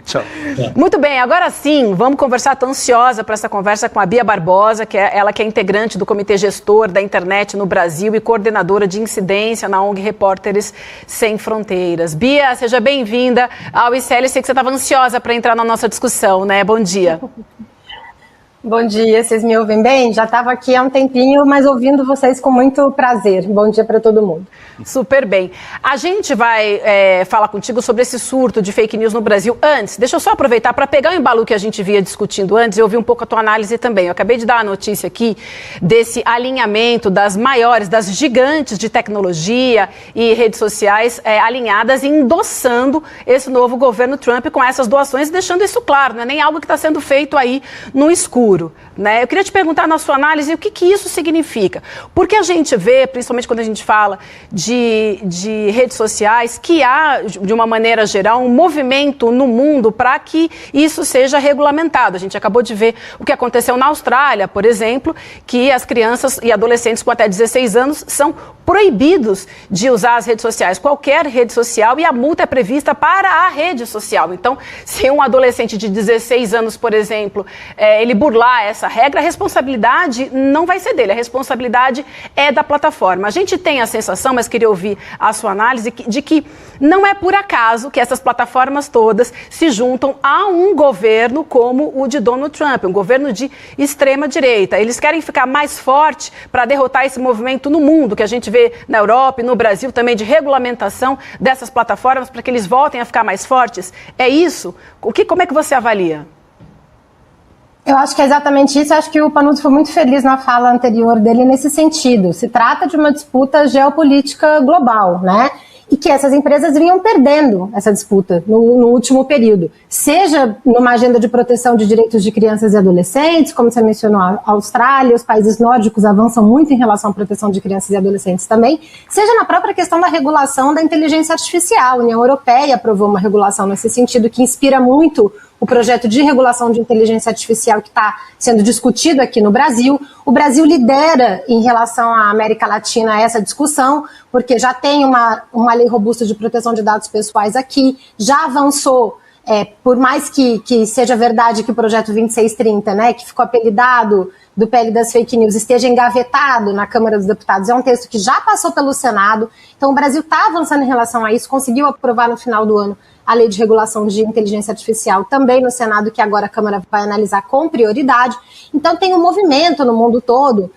Tchau. Muito bem, agora sim, vamos conversar. Estou ansiosa para essa conversa com a Bia Barbosa, ela que é integrante do Comitê Gestor da Internet no Brasil e coordenadora de incidência na ONG Repórteres Sem Fronteiras. Bia, seja bem-vinda ao ICL. Sei que você estava ansiosa para entrar na nossa discussão, né? Bom dia. Bom dia, vocês me ouvem bem? Já estava aqui há um tempinho, mas ouvindo vocês com muito prazer. Bom dia para todo mundo. Super bem. A gente vai falar contigo sobre esse surto de fake news no Brasil. Antes, deixa eu só aproveitar para pegar o embalo que a gente via discutindo antes e ouvir um pouco a tua análise também. Eu acabei de dar a notícia aqui desse alinhamento das maiores, das gigantes de tecnologia e redes sociais alinhadas e endossando esse novo governo Trump com essas doações, deixando isso claro, não é nem algo que está sendo feito aí no escuro, né? Eu queria te perguntar na sua análise o que isso significa. Porque a gente vê, principalmente quando a gente fala de redes sociais, que há, de uma maneira geral, um movimento no mundo para que isso seja regulamentado. A gente acabou de ver o que aconteceu na Austrália, por exemplo, que as crianças e adolescentes com até 16 anos são proibidos de usar as redes sociais, qualquer rede social, e a multa é prevista para a rede social. Então, se um adolescente de 16 anos, por exemplo, ele burlar essa regra, a responsabilidade não vai ser dele, a responsabilidade é da plataforma. A gente tem a sensação, mas queria ouvir a sua análise, de que não é por acaso que essas plataformas todas se juntam a um governo como o de Donald Trump, um governo de extrema-direita. Eles querem ficar mais forte para derrotar esse movimento no mundo, que a gente vê na Europa e no Brasil também, de regulamentação dessas plataformas para que eles voltem a ficar mais fortes. É isso? Como é que você avalia? Eu acho que é exatamente isso. Eu acho que o Panuzzi foi muito feliz na fala anterior dele nesse sentido. Se trata de uma disputa geopolítica global, né? E que essas empresas vinham perdendo essa disputa no último período. Seja numa agenda de proteção de direitos de crianças e adolescentes, como você mencionou, a Austrália, os países nórdicos avançam muito em relação à proteção de crianças e adolescentes também, seja na própria questão da regulação da inteligência artificial. A União Europeia aprovou uma regulação nesse sentido que inspira muito o projeto de regulação de inteligência artificial que está sendo discutido aqui no Brasil. O Brasil lidera em relação à América Latina essa discussão, porque já tem uma lei robusta de proteção de dados pessoais aqui, já avançou, por mais que seja verdade que o projeto 2630, né, que ficou apelidado do PL das fake news, esteja engavetado na Câmara dos Deputados, é um texto que já passou pelo Senado, então o Brasil está avançando em relação a isso, conseguiu aprovar no final do ano a lei de regulação de inteligência artificial também no Senado, que agora a Câmara vai analisar com prioridade. Então tem um movimento no mundo todo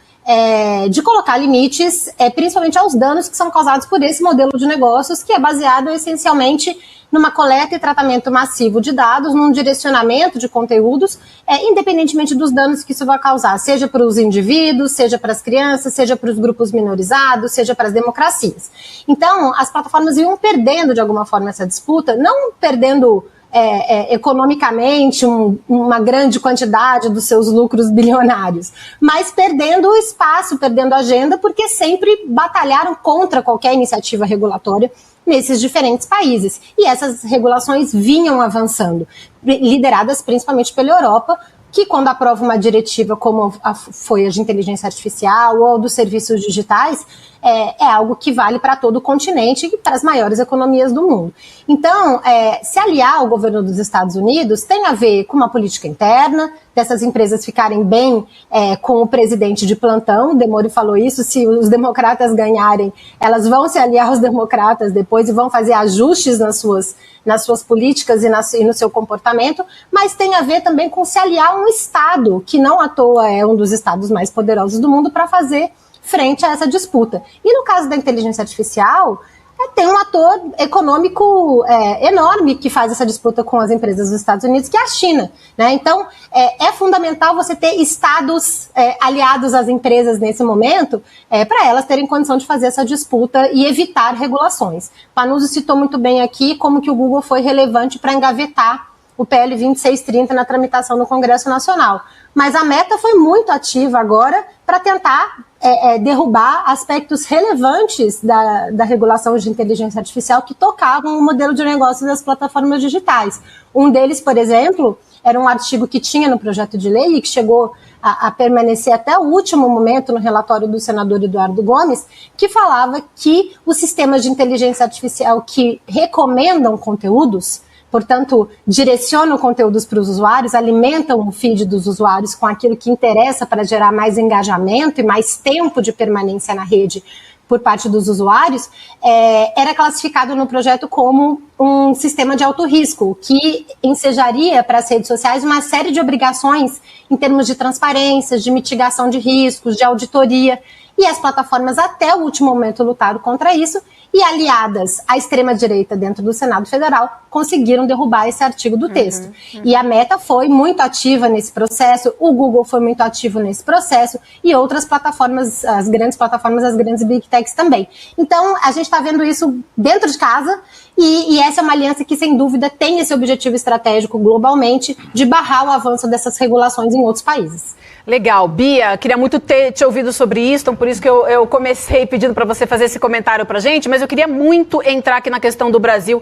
de colocar limites, principalmente aos danos que são causados por esse modelo de negócios, que é baseado essencialmente numa coleta e tratamento massivo de dados, num direcionamento de conteúdos, independentemente dos danos que isso vai causar, seja para os indivíduos, seja para as crianças, seja para os grupos minorizados, seja para as democracias. Então, as plataformas iam perdendo, de alguma forma, essa disputa, não perdendo economicamente uma grande quantidade dos seus lucros bilionários, mas perdendo o espaço, perdendo a agenda, porque sempre batalharam contra qualquer iniciativa regulatória nesses diferentes países. E essas regulações vinham avançando, lideradas principalmente pela Europa, que quando aprova uma diretiva como foi a de inteligência artificial ou dos serviços digitais, é algo que vale para todo o continente e para as maiores economias do mundo. Então, se aliar ao governo dos Estados Unidos tem a ver com uma política interna, dessas empresas ficarem bem com o presidente de plantão. O Demori falou isso, se os democratas ganharem, elas vão se aliar aos democratas depois e vão fazer ajustes nas suas políticas e no seu comportamento, mas tem a ver também com se aliar a um Estado, que não à toa é um dos estados mais poderosos do mundo, para fazer frente a essa disputa. E no caso da inteligência artificial, tem um ator econômico enorme que faz essa disputa com as empresas dos Estados Unidos, que é a China, né? Então, é fundamental você ter estados aliados às empresas nesse momento, para elas terem condição de fazer essa disputa e evitar regulações. Panuzzi citou muito bem aqui como que o Google foi relevante para engavetar o PL 2630 na tramitação no Congresso Nacional. Mas a Meta foi muito ativa agora para tentar derrubar aspectos relevantes da regulação de inteligência artificial que tocavam o modelo de negócio das plataformas digitais. Um deles, por exemplo, era um artigo que tinha no projeto de lei e que chegou a permanecer até o último momento no relatório do senador Eduardo Gomes, que falava que os sistemas de inteligência artificial que recomendam conteúdos, portanto, direcionam conteúdos para os usuários, alimentam o feed dos usuários com aquilo que interessa para gerar mais engajamento e mais tempo de permanência na rede por parte dos usuários, era classificado no projeto como um sistema de alto risco, que ensejaria para as redes sociais uma série de obrigações em termos de transparência, de mitigação de riscos, de auditoria, e as plataformas até o último momento lutaram contra isso, e aliadas à extrema-direita dentro do Senado Federal conseguiram derrubar esse artigo do texto. E a Meta foi muito ativa nesse processo, o Google foi muito ativo nesse processo e outras plataformas, as grandes big techs também. Então, a gente está vendo isso dentro de casa e essa é uma aliança que, sem dúvida, tem esse objetivo estratégico globalmente de barrar o avanço dessas regulações em outros países. Legal. Bia, queria muito ter te ouvido sobre isso, então por isso que eu comecei pedindo para você fazer esse comentário para a gente, mas eu queria muito entrar aqui na questão do Brasil.